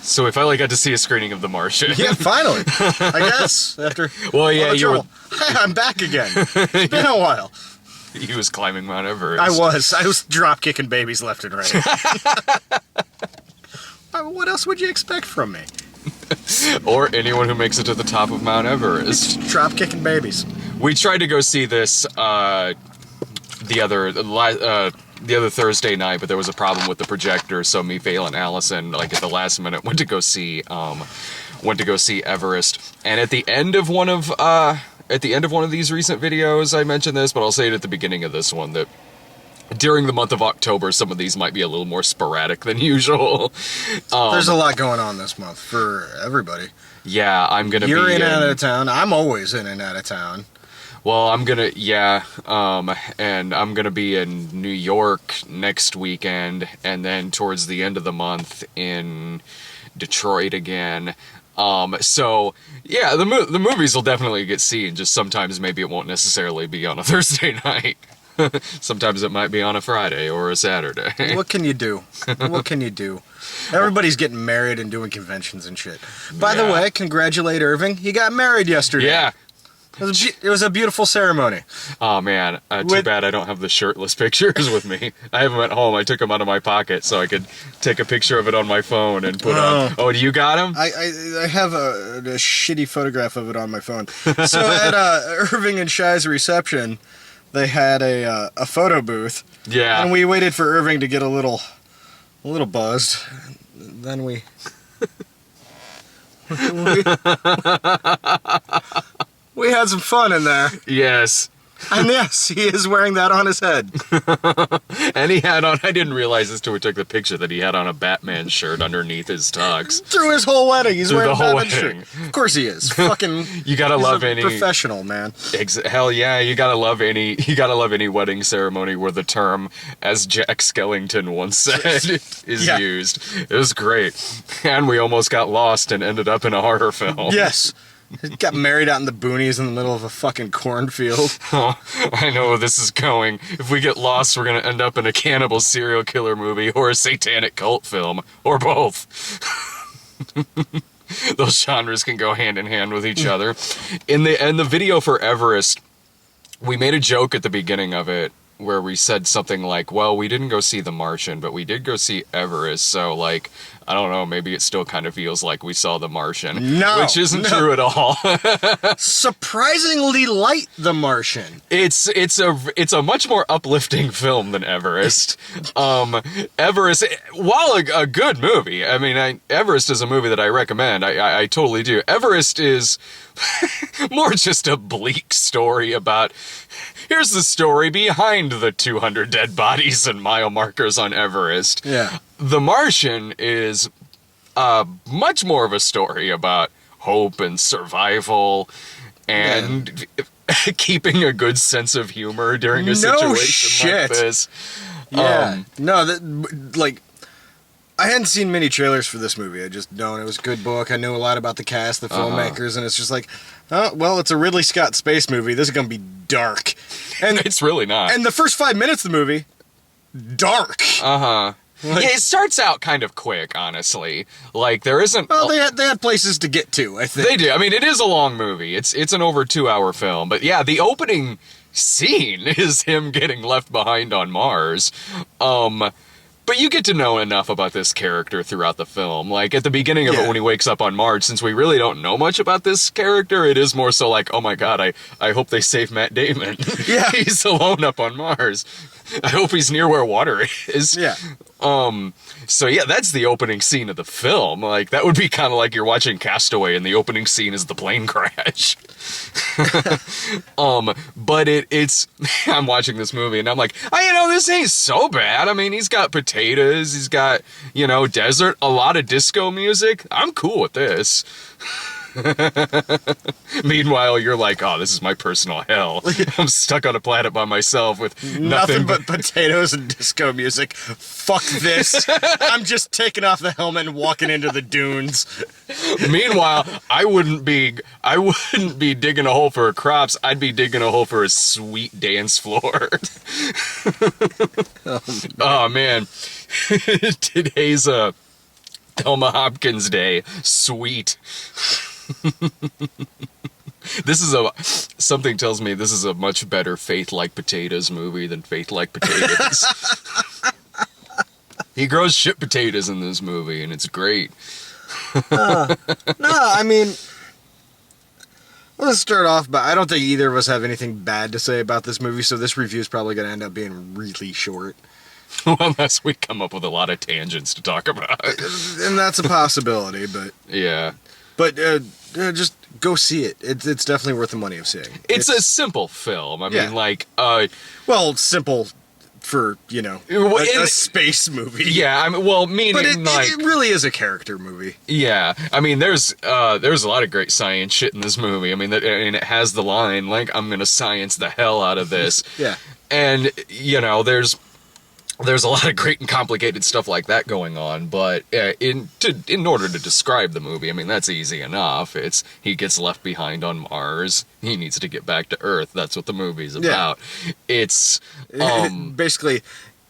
So we finally got to see a screening of The Martian. Yeah, finally. I guess after. Well, yeah, all the you were. trouble. Hey, I'm back again. It's been a while. He was climbing Mount Everest. I was drop kicking babies left and right. What else would you expect from me? Or anyone who makes it to the top of Mount Everest. Drop kicking babies. We tried to go see this the other Thursday night, but there was a problem with the projector, so me, Vale, and Allison, like at the last minute, went to go see Everest. And at the end of one of these recent videos, I mentioned this, but I'll say it at the beginning of this one, that during the month of October, some of these might be a little more sporadic than usual. There's a lot going on this month for everybody. Yeah, I'm gonna You're be in and out of town. I'm always in and out of town. Well, and I'm gonna be in New York next weekend, and then towards the end of the month in Detroit again. So yeah, the movies will definitely get seen. Just sometimes maybe it won't necessarily be on a Thursday night. Sometimes it might be on a Friday or a Saturday. What can you do? What can you do? Everybody's getting married and doing conventions and shit. By the way, congratulate Irving. He got married yesterday. Yeah. It was a beautiful ceremony. Oh man, too bad I don't have the shirtless pictures with me. I have them at home. I took them out of my pocket so I could take a picture of it on my phone and put on. Oh, do you got them? I have a shitty photograph of it on my phone. So at Irving and Shy's reception, they had a photo booth. Yeah. And we waited for Irving to get a little buzzed. Then we had some fun in there. Yes. And yes, he is wearing that on his head. And he had on, I didn't realize this till we took the picture, that he had on a Batman shirt underneath his tux. Through his whole wedding, he's wearing a whole Batman shirt. Of course he is. Fucking, you gotta love any professional, man. Hell yeah, you gotta love any wedding ceremony where the term, as Jack Skellington once said, is used. It was great. And we almost got lost and ended up in a horror film. Yes. He got married out in the boonies in the middle of a fucking cornfield. Oh, I know where this is going. If we get lost, we're gonna end up in a cannibal serial killer movie or a satanic cult film, or both. Those genres can go hand in hand with each other. In the video for Everest, we made a joke at the beginning of it where we said something like, well, we didn't go see The Martian, but we did go see Everest, so, like, I don't know, maybe it still kind of feels like we saw The Martian. No! Which isn't true at all. Surprisingly light, The Martian. It's a much more uplifting film than Everest. Everest, while a good movie, I mean, Everest is a movie that I recommend, I totally do. Everest is more just a bleak story about, here's the story behind the 200 dead bodies and mile markers on Everest. Yeah. The Martian is much more of a story about hope and survival and keeping a good sense of humor during a situation like this. Yeah. I hadn't seen many trailers for this movie. I just known it was a good book. I knew a lot about the cast, the filmmakers, and it's just like, oh, well, it's a Ridley Scott space movie. This is going to be dark. And it's really not. And the first 5 minutes of the movie, dark. Yeah, it starts out kind of quick, honestly. Like, there isn't... Well, they had places to get to, I think. They do. I mean, it is a long movie. It's an over 2-hour film. But yeah, the opening scene is him getting left behind on Mars. But you get to know enough about this character throughout the film. Like, at the beginning of it, when he wakes up on Mars, since we really don't know much about this character, it is more so like, oh my god, I hope they save Matt Damon. Yeah. He's alone up on Mars. I hope he's near where water is. Yeah. So yeah, that's the opening scene of the film. Like, that would be kind of like you're watching Castaway and the opening scene is the plane crash. But it's, I'm watching this movie and I'm like, this ain't so bad. I mean, he's got potatoes, he's got, desert, a lot of disco music. I'm cool with this. Meanwhile, you're like, oh, this is my personal hell. I'm stuck on a planet by myself with nothing but potatoes and disco music. Fuck this. I'm just taking off the helmet and walking into the dunes. Meanwhile, I wouldn't be digging a hole for crops. I'd be digging a hole for a sweet dance floor. Oh man. Thelma Hopkins Day. Sweet. Something tells me this is a much better Faith Like Potatoes movie than Faith Like Potatoes. He grows shit potatoes in this movie, and it's great. No, I mean, let's start off, but I don't think either of us have anything bad to say about this movie, so this review is probably going to end up being really short. Unless we come up with a lot of tangents to talk about. And that's a possibility, but... Yeah. But just go see it. It's definitely worth the money of seeing. It's a simple film. I mean, like... well, simple for, a space movie. Yeah, meaning, but like... it really is a character movie. Yeah. I mean, there's a lot of great science shit in this movie. I mean, and it has the line, like, I'm gonna science the hell out of this. Yeah. And, there's a lot of great and complicated stuff like that going on, but in order to describe the movie, I mean, that's easy enough. He gets left behind on Mars. He needs to get back to Earth. That's what the movie's about. Yeah. It's basically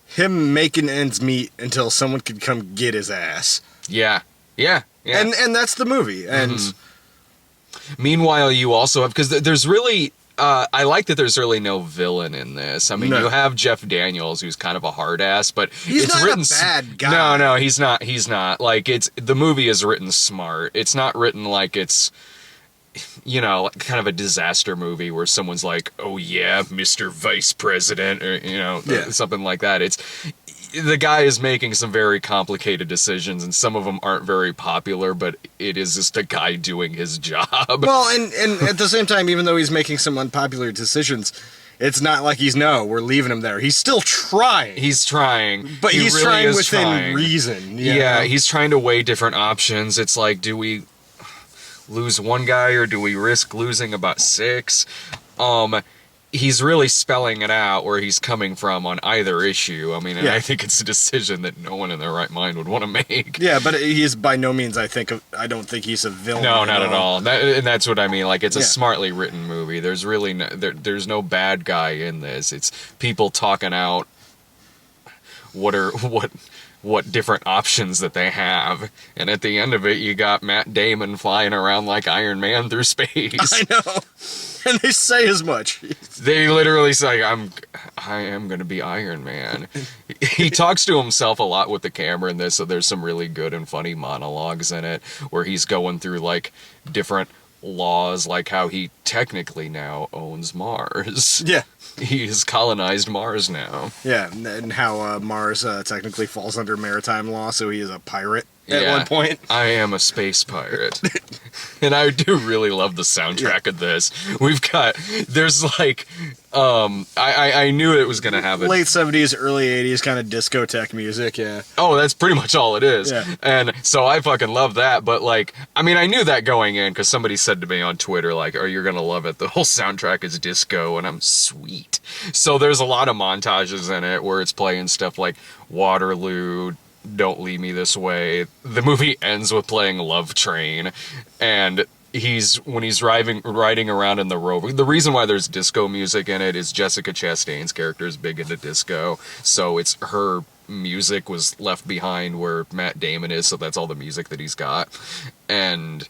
him making ends meet until someone could come get his ass. Yeah. And that's the movie. And meanwhile, you also have, because there's really... I like that there's really no villain in this. I mean, you have Jeff Daniels, who's kind of a hard ass, but he's it's not written a bad guy. No, he's not. He's not. Like, the movie is written smart. It's not written like it's, kind of a disaster movie where someone's like, oh yeah, Mr. Vice President, or, something like that. The guy is making some very complicated decisions, and some of them aren't very popular, but it is just a guy doing his job. Well, and at the same time, even though he's making some unpopular decisions, it's not like we're leaving him there. He's still trying. He's trying. But he's really trying within trying. reason. Yeah, he's trying to weigh different options. It's like, do we lose one guy, or do we risk losing about 6? He's really spelling it out where he's coming from on either issue. I mean, and I think it's a decision that no one in their right mind would want to make. Yeah, but he is by no means, I don't think he's a villain. No, not at all. And that's what I mean. Like, it's a smartly written movie. There's really there's no bad guy in this. It's people talking out what different options that they have. And at the end of it, you got Matt Damon flying around like Iron Man through space. I know. And they say as much. They literally say, I am going to be Iron Man. He talks to himself a lot with the camera in this, so there's some really good and funny monologues in it where he's going through, like, different laws, like how he technically now owns Mars. Yeah. He's colonized Mars now. Yeah, and how Mars technically falls under maritime law, so he is a pirate at one point. I am a space pirate. And I do really love the soundtrack of this. There's like, I knew it was going to have it. Late 70s, early 80s kind of discotheque music, yeah. Oh, that's pretty much all it is. Yeah. And so I fucking love that, but like, I mean, I knew that going in because somebody said to me on Twitter, like, oh, you're going to love it. The whole soundtrack is disco, and I'm sweet. So there's a lot of montages in it where it's playing stuff like Waterloo, Don't Leave Me This Way. The movie ends with playing Love Train, and when he's riding around in the rover. The reason why there's disco music in it is Jessica Chastain's character is big into disco, so it's her music was left behind where Matt Damon is, so that's all the music that he's got. And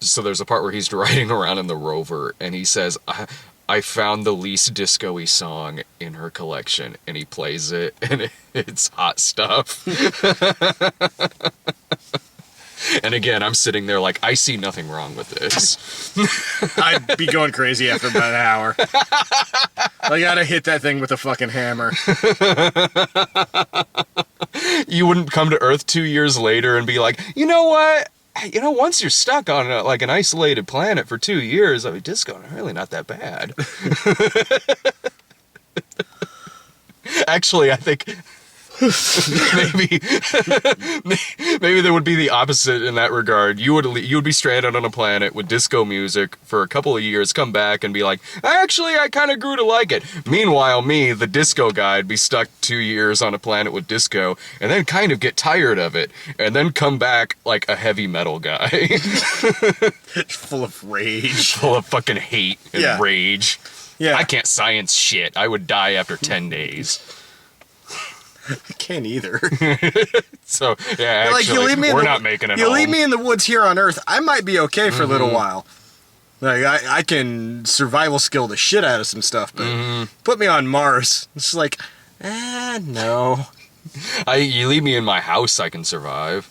so there's a part where he's riding around in the rover, and he says, I found the least disco-y song in her collection, and he plays it, and it's hot stuff. And again, I'm sitting there like, I see nothing wrong with this. I'd be going crazy after about an hour. I gotta hit that thing with a fucking hammer. You wouldn't come to Earth 2 years later and be like, you know what? Once you're stuck on an isolated planet for 2 years, I mean, disco is really not that bad. Actually, I think maybe there would be the opposite in that regard. You would be stranded on a planet with disco music for a couple of years, come back and be like, actually, I kind of grew to like it. Meanwhile, me, the disco guy, would be stuck 2 years on a planet with disco and then kind of get tired of it and then come back like a heavy metal guy. Full of rage. Full of fucking hate and rage. Yeah. I can't science shit. I would die after 10 days. I can't either. So, yeah, actually, we're not making it You home. leave me in the woods here on Earth, I might be okay for a little while. Like, I can survival skill the shit out of some stuff, but put me on Mars. It's like, no. You leave me in my house, I can survive.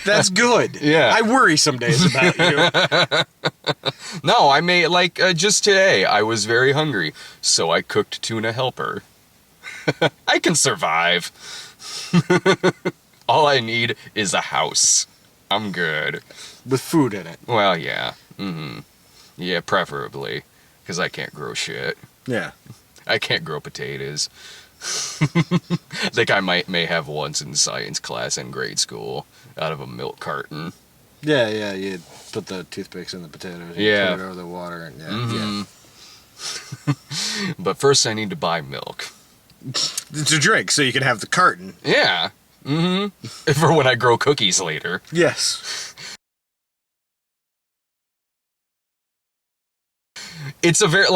That's good. Yeah. I worry some days about you. No, I made, just today, I was very hungry, so I cooked tuna helper. I can survive. All I need is a house. I'm good. With food in it. Well, yeah. Yeah, preferably. Because I can't grow shit. Yeah. I can't grow potatoes. I think I may have once in science class in grade school out of a milk carton. Yeah, you put the toothpicks in the potatoes and Yeah. put it over the water. And yeah. But first I need to buy milk. To drink, so you can have the carton. Yeah. For when I grow cookies later. Yes. It's a very,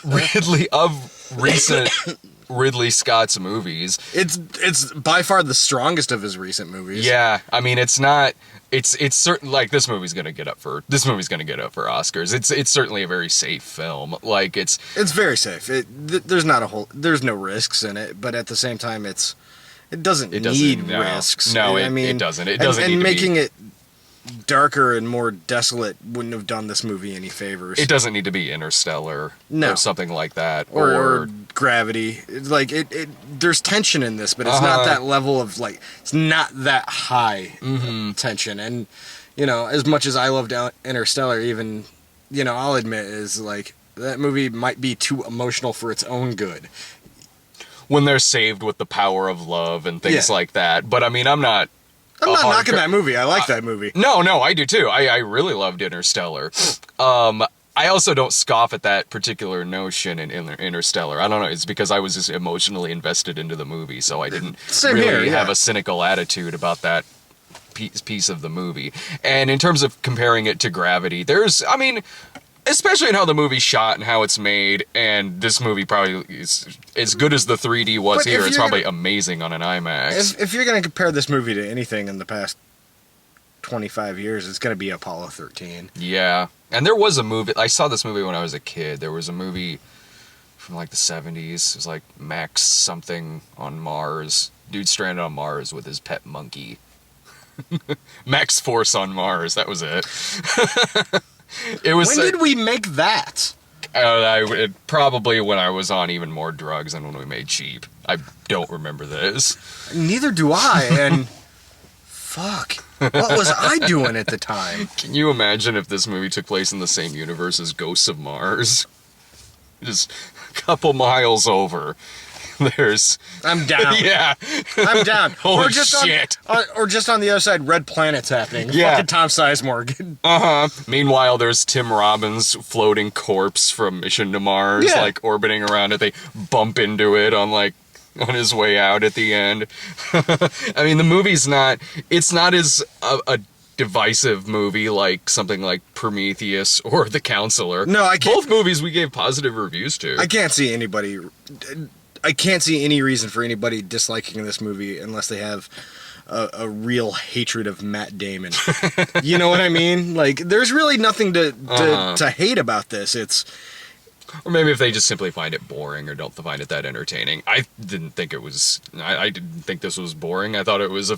recent Ridley Scott's movies. It's by far the strongest of his recent movies. Yeah, I mean, it's certain, this movie's gonna get up for Oscars. It's certainly a very safe film. It's very safe. There's no risks in it, but at the same time, it doesn't need risks. No, it doesn't. It doesn't need and to making be. it darker and more desolate wouldn't have done this movie any favors. It doesn't need to be Interstellar or something like that, or Gravity. There's tension in this, but it's not that level of it's not that high tension. And as much as I loved Interstellar, even I'll admit is that movie might be too emotional for its own good. When they're saved with the power of love and things like that. But I mean, I'm not knocking that movie. I like that movie. No, I do too. I really loved Interstellar. I also don't scoff at that particular notion in Interstellar. I don't know. It's because I was just emotionally invested into the movie, so I didn't have a cynical attitude about that piece of the movie. And in terms of comparing it to Gravity, especially in how the movie's shot and how it's made, and this movie probably is as good as the 3D was here. It's probably amazing on an IMAX. If you're going to compare this movie to anything in the past 25 years, it's going to be Apollo 13. Yeah. And there was a movie, I saw this movie when I was a kid. There was a movie from the 70s. It was Max something on Mars. Dude stranded on Mars with his pet monkey. Max Force on Mars, that was it. It was. When did we make that? Probably when I was on even more drugs than when we made Cheap. I don't remember this. Neither do I, and fuck. What was I doing at the time? Can you imagine if this movie took place in the same universe as Ghosts of Mars? Just a couple miles over. I'm down. Yeah. I'm down. Holy shit. Or just on the other side, Red Planet's happening. Yeah. Fucking Tom Sizemore. Meanwhile, there's Tim Robbins' floating corpse from Mission to Mars, orbiting around it. They bump into it on his way out at the end. I mean, the movie's it's not as a divisive movie like something like Prometheus or The Counselor. No, I can't. Both movies we gave positive reviews to. I can't see any reason for anybody disliking this movie unless they have a real hatred of Matt Damon. You know what I mean? There's really nothing to hate about this. Or maybe if they just simply find it boring or don't find it that entertaining. I didn't think it was. I didn't think this was boring. I thought it was a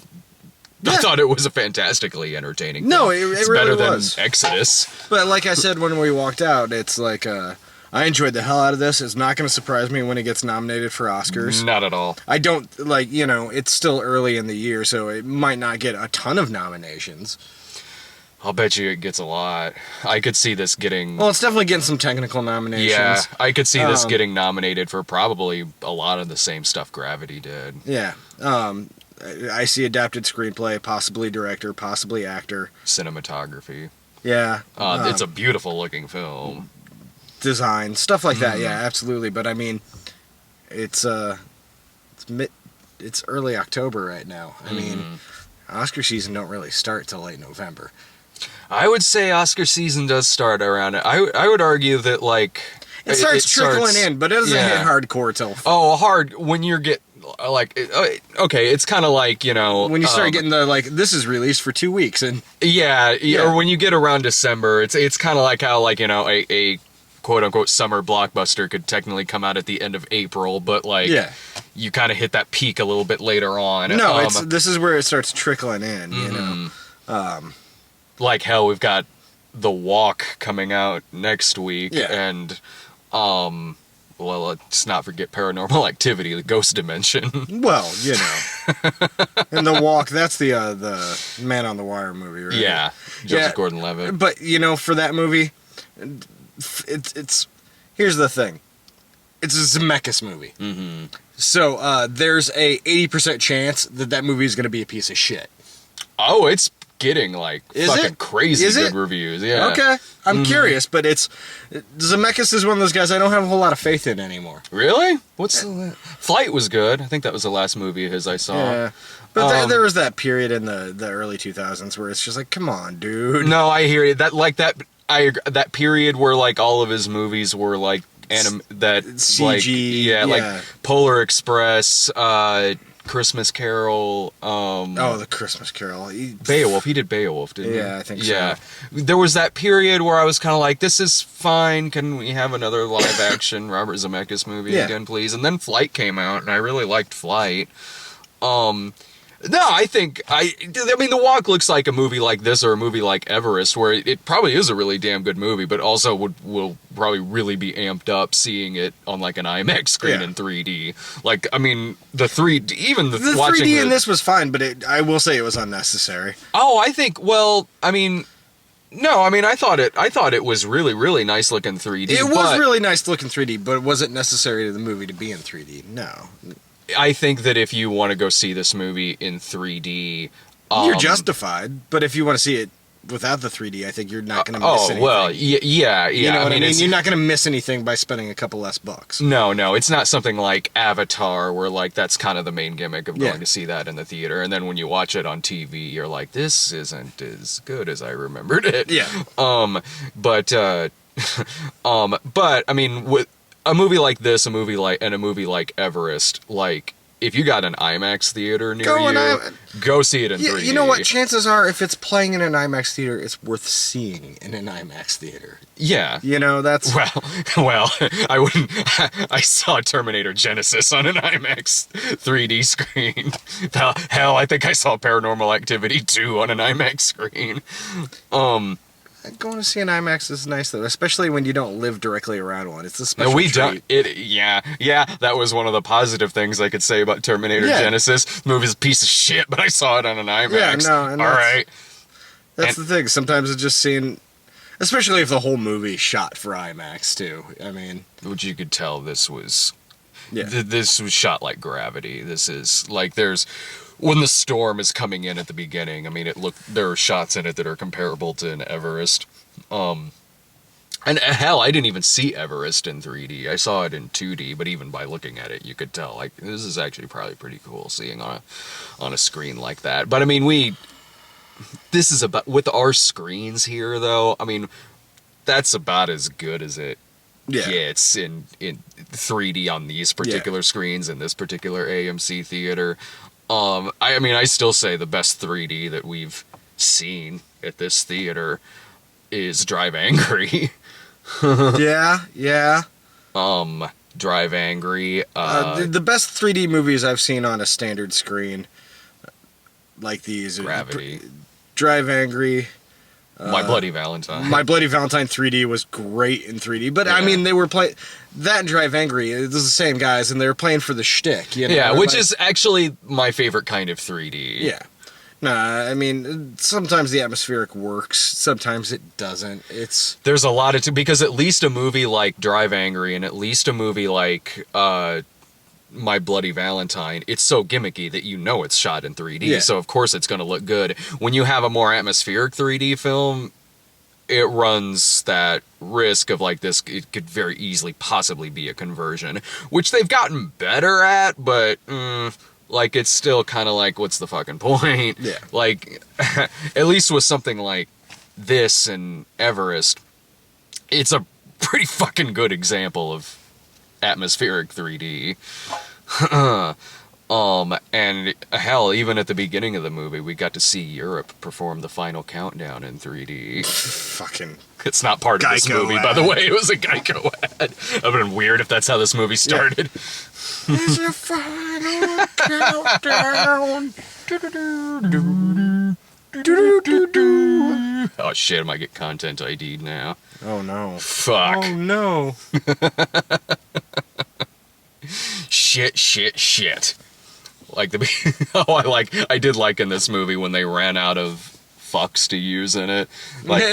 fantastically entertaining film. No, it it's really better was. than Exodus. But like I said when we walked out, it's I enjoyed the hell out of this. It's not going to surprise me when it gets nominated for Oscars. Not at all. I don't, it's still early in the year, so it might not get a ton of nominations. I'll bet you it gets a lot. I could see this getting... Well, it's definitely getting some technical nominations. Yeah, I could see this getting nominated for probably a lot of the same stuff Gravity did. Yeah. I see adapted screenplay, possibly director, possibly actor. Cinematography. Yeah. It's a beautiful looking film. Design, stuff like that, yeah, absolutely. But I mean, it's early October right now. I mean, Oscar season don't really start till late November. I would say Oscar season does start around it. I would argue that It starts trickling in, but it doesn't hit hardcore till. When you get like, okay, it's kind of like, you know, when you start getting the like, this is released for 2 weeks, and or when you get around December, it's kind of like how, like, you know, a quote unquote summer blockbuster could technically come out at the end of April, but like, you kind of hit that peak a little bit later on. No, this is where it starts trickling in, you know. Like hell, we've got The Walk coming out next week, and well, let's not forget Paranormal Activity, the Ghost Dimension. Well, you know, and The Walk, that's the Man on the Wire movie, right? Yeah, Joseph Gordon-Levitt. But you know, for that movie, it's here's the thing, it's a Zemeckis movie, so there's a 80% chance that movie is going to be a piece of shit. Oh, it's getting like fucking crazy good reviews. Yeah. Okay. I'm curious, but Zemeckis is one of those guys I don't have a whole lot of faith in anymore. Really? Flight was good. I think that was the last movie of his I saw. Yeah. But there was that period in the early 2000s where it's just like, come on, dude. No, I hear you. That period where like all of his movies were like CG, like Polar Express, Christmas Carol. The Christmas Carol. Beowulf. He did Beowulf, didn't he? Yeah, I think so. Yeah. There was that period where I was kind of like, this is fine. Can we have another live action Robert Zemeckis movie again, please? And then Flight came out, and I really liked Flight. No, I mean, The Walk looks like a movie like this or a movie like Everest, where it probably is a really damn good movie, but also will probably really be amped up seeing it on like an IMAX screen in 3D. Like, I mean, the 3D, even the 3D in this was fine, but I will say it was unnecessary. Oh, I think, well, I mean, no, I mean, I thought it was really, really nice looking 3D. It was really nice looking 3D, but was it necessary to the movie to be in 3D? No. I think that if you want to go see this movie in 3D... you're justified, but if you want to see it without the 3D, I think you're not going to miss anything. Oh, well, yeah. You know what I mean? You're not going to miss anything by spending a couple less bucks. No, it's not something like Avatar, where, like, that's kind of the main gimmick of going to see that in the theater, and then when you watch it on TV, you're like, this isn't as good as I remembered it. Yeah. But, I mean, with a movie like this, a movie like Everest, like, if you got an IMAX theater near you, go see it in 3D. You know what? Chances are, if it's playing in an IMAX theater, it's worth seeing in an IMAX theater. Yeah. You know, that's... Well, I wouldn't... I saw Terminator Genesis on an IMAX 3D screen. Hell, I think I saw Paranormal Activity 2 on an IMAX screen. Going to see an IMAX is nice, though, especially when you don't live directly around one. It's a special treat. That was one of the positive things I could say about Terminator Genesis. The movie's a piece of shit, but I saw it on an IMAX. Yeah, no, all right. That's the thing. Sometimes it's just seeing, especially if the whole movie's shot for IMAX, too. I mean... Which you could tell this was... This was shot like Gravity. This is, like, there's... When the storm is coming in at the beginning, I mean, there are shots in it that are comparable to an Everest. And hell, I didn't even see Everest in 3D. I saw it in 2D, but even by looking at it, you could tell, like, this is actually probably pretty cool seeing on a screen like that. But I mean, this is about, with our screens here, though, I mean, that's about as good as it gets in 3D on these particular screens in this particular AMC theater. I mean, I still say the best 3D that we've seen at this theater is Drive Angry. Yeah. Drive Angry. The best 3D movies I've seen on a standard screen, like these, Gravity. Drive Angry. My Bloody Valentine. My Bloody Valentine 3D was great in 3D, but I mean, they were playing that and Drive Angry. It was the same guys, and they were playing for the shtick. You know? Yeah, which is actually my favorite kind of 3D. Yeah. Nah, I mean, sometimes the atmospheric works, sometimes it doesn't. There's a lot of because at least a movie like Drive Angry and at least a movie like My Bloody Valentine, it's so gimmicky that you know it's shot in 3D, so of course it's going to look good. When you have a more atmospheric 3D film, it runs that risk of like this, it could very easily possibly be a conversion, which they've gotten better at, but like it's still kind of like, what's the fucking point? Yeah. Like, at least with something like this and Everest, it's a pretty fucking good example of atmospheric 3D. And hell, even at the beginning of the movie, we got to see Europe perform the final countdown in 3D. Fucking. It's not part of this Geico movie, ad. by the way. It was a Geico ad. It would have been weird if that's how this movie started. It's your final countdown. Oh shit, I might get content ID'd now. Oh no. Fuck. Oh no. Shit. Like I did like in this movie when they ran out of fucks to use in it. Like,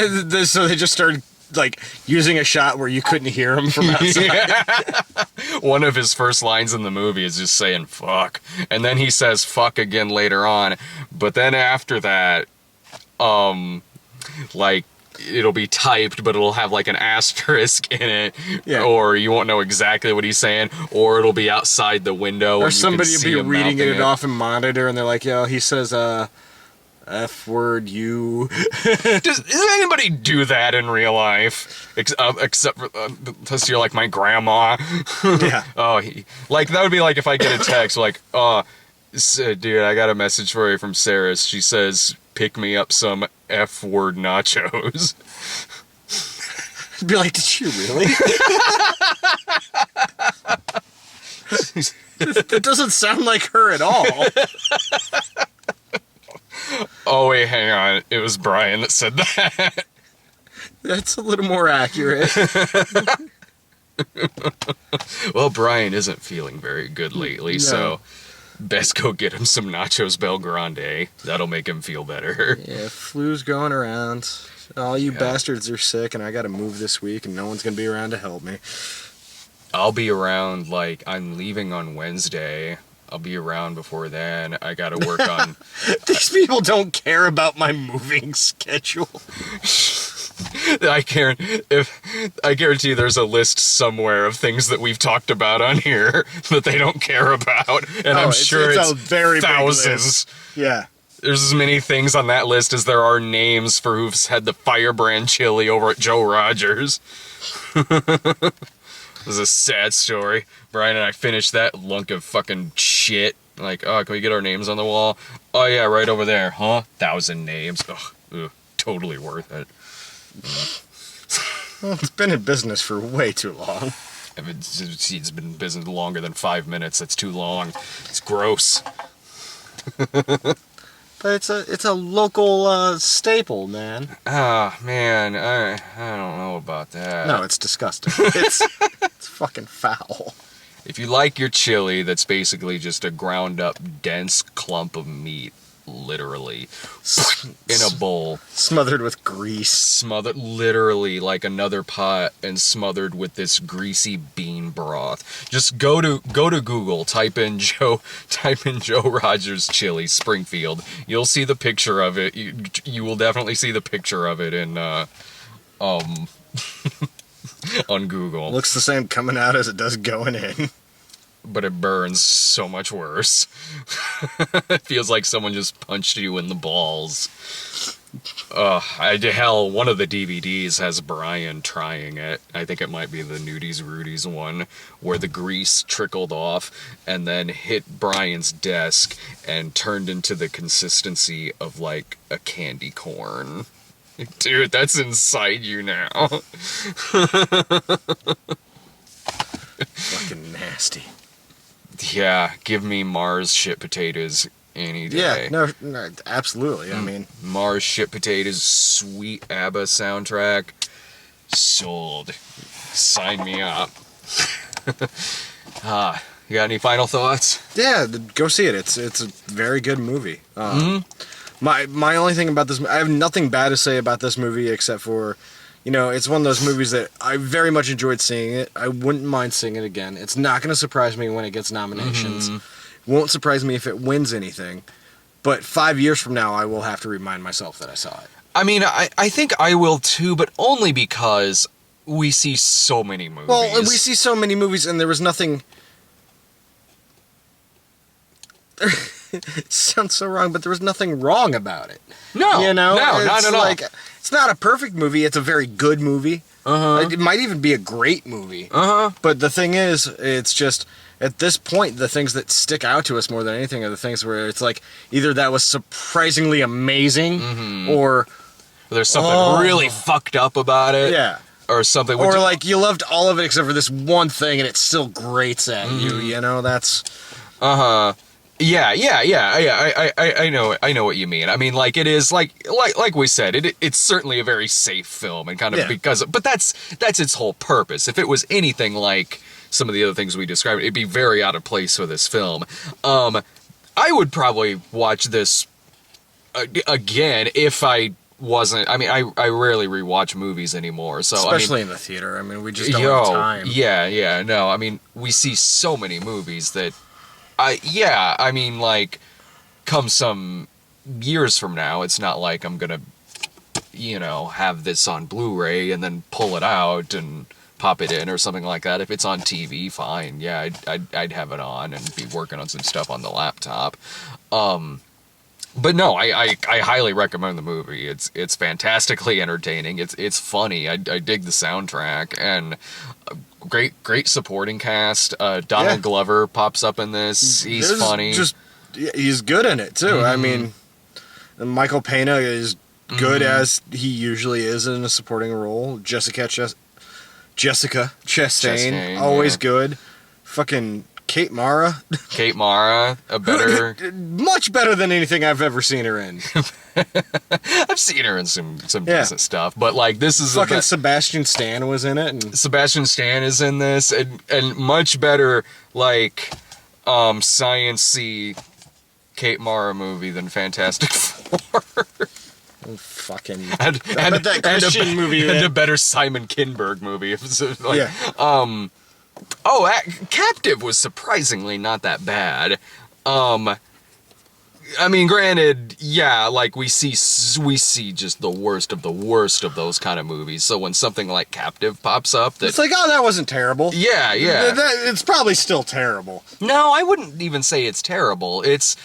So they just started like using a shot where you couldn't hear him from outside. yeah. One of his first lines in the movie is just saying fuck. And then he says fuck again later on. But then after that, like, it'll be typed, but it'll have like an asterisk in it, Yeah. or you won't know exactly what he's saying, or it'll be outside the window, Or and somebody you will can see be him reading mouthing it off and monitor, and they're like, "Yo, he says F word you." Does anybody do that in real life? Except for, unless you're like my grandma. Yeah. Like that would be like if I get a text like, dude, I got a message for you from Sarah. She says, pick me up some F word nachos. Be like, did you really? That doesn't sound like her at all. Oh wait, hang on. It was Brian that said that. That's a little more accurate. Well, Brian isn't feeling very good lately, so best go get him some Nachos Bel Grande. That'll make him feel better. Yeah, flu's going around. All you bastards are sick, and I gotta move this week, and no one's gonna be around to help me. I'll be around, like, I'm leaving on Wednesday. I'll be around before then. I gotta work on... These people don't care about my moving schedule. I guarantee there's a list somewhere of things that we've talked about on here that they don't care about, and I'm sure it's a very thousands. big list. Yeah. There's as many things on that list as there are names for who've had the firebrand chili over at Joe Rogers. This is a sad story. Brian and I finished that lunk of fucking shit. Like, oh, can we get our names on the wall? Oh yeah, right over there. Huh? 1,000 names. Ugh, totally worth it. Well, it's been in business for way too long. If it's been in business longer than 5 minutes, that's too long. It's gross. But it's a local staple, man. Ah, man, I don't know about that. No, it's disgusting. It's fucking foul. If you like your chili, that's basically just a ground up, dense clump of meat, literally, in a bowl. Smothered with grease. Smothered, literally, like another pot, and smothered with this greasy bean broth. Just go to Google, type in Joe Rogers Chili, Springfield. You'll see the picture of it. You will definitely see the picture of it in, on Google. Looks the same coming out as it does going in. But it burns so much worse. It feels like someone just punched you in the balls. Hell, one of the DVDs has Brian trying it. I think it might be the Nudies Rudies one, where the grease trickled off and then hit Brian's desk and turned into the consistency of like a candy corn. Dude, that's inside you now. Fucking nasty. Yeah, give me Mars shit potatoes any day. Yeah, no, absolutely. I mean, Mars shit potatoes, sweet ABBA soundtrack. Sold. Sign me up. You got any final thoughts? yeah, go see it. It's a very good movie. My only thing about this, I have nothing bad to say about this movie except for, it's one of those movies that I very much enjoyed seeing it. I wouldn't mind seeing it again. It's not going to surprise me when it gets nominations. Won't surprise me if it wins anything. But 5 years from now, I will have to remind myself that I saw it. I mean, I think I will too, but only because we see so many movies. Well, we see so many movies, and there was nothing... It sounds so wrong, but there was nothing wrong about it. No, No, not at all. It's not a perfect movie. It's a very good movie. It might even be a great movie. Uh-huh. But the thing is, it's just, at this point, the things that stick out to us more than anything are the things where it's like, either that was surprisingly amazing, or... There's something really fucked up about it. Yeah. Or something. Or like, you loved all of it except for this one thing, and it still grates at you, you know? That's... Yeah. I know what you mean. I mean, like, it is like we said, it's certainly a very safe film, and kind of but that's its whole purpose. If it was anything like some of the other things we described, it'd be very out of place for this film. I would probably watch this again if I wasn't. I mean, I rarely rewatch movies anymore, so especially in the theater. I mean, we just don't have time. Yeah. No, I mean, we see so many movies that. I mean, like, come some years from now, it's not like I'm gonna, have this on Blu-ray and then pull it out and pop it in or something like that. If it's on TV, fine. Yeah, I'd have it on and be working on some stuff on the laptop. But no, I highly recommend the movie. It's fantastically entertaining. It's funny. I dig the soundtrack, and great supporting cast. Donald Glover pops up in this. He's funny. He's good in it too. I mean, Michael Pena is good as he usually is in a supporting role. Jessica Chastain, always good. Fucking Kate Mara, a better, much better than anything I've ever seen her in. I've seen her in some decent stuff, but like, this is fucking Sebastian Stan was in it, and Sebastian Stan is in this, and much better, like, science-y Kate Mara movie than Fantastic Four. Fucking and that Christian movie, and a better Simon Kinberg movie. Like, Captive was surprisingly not that bad. I mean, granted, like, we see just the worst of those kind of movies. So when something like Captive pops up, it's like, oh, that wasn't terrible. Yeah. It's probably still terrible. No, I wouldn't even say it's terrible. It's,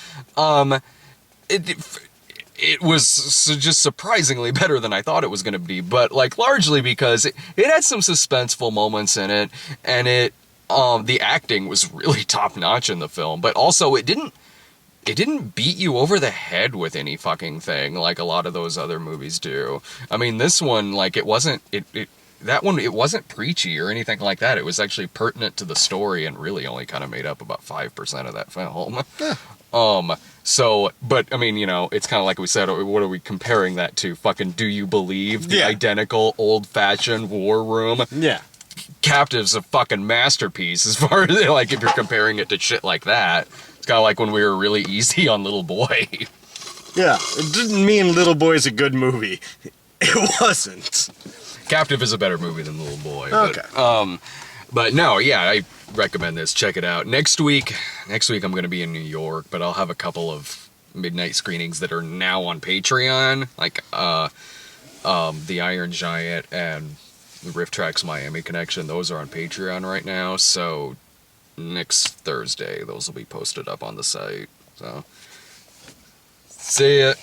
it was just surprisingly better than I thought it was going to be, but like, largely because it had some suspenseful moments in it, and the acting was really top notch in the film, but also it didn't beat you over the head with any fucking thing like a lot of those other movies do. I mean, this one, like, it wasn't preachy or anything like that. It was actually pertinent to the story and really only kind of made up about 5% of that film. Yeah. So, but, I mean, it's kind of like we said, what are we comparing that to? Fucking Do You Believe? The identical, old-fashioned war room? Yeah. Captive's a fucking masterpiece as far as, like, if you're comparing it to shit like that. It's kind of like when we were really easy on Little Boy. Yeah, it didn't mean Little Boy's a good movie. It wasn't. Captive is a better movie than Little Boy. Okay. But no, I recommend this. Check it out. Next week I'm going to be in New York, but I'll have a couple of midnight screenings that are now on Patreon, like The Iron Giant and the Riff Tracks Miami Connection. Those are on Patreon right now, so next Thursday those will be posted up on the site. So, see ya.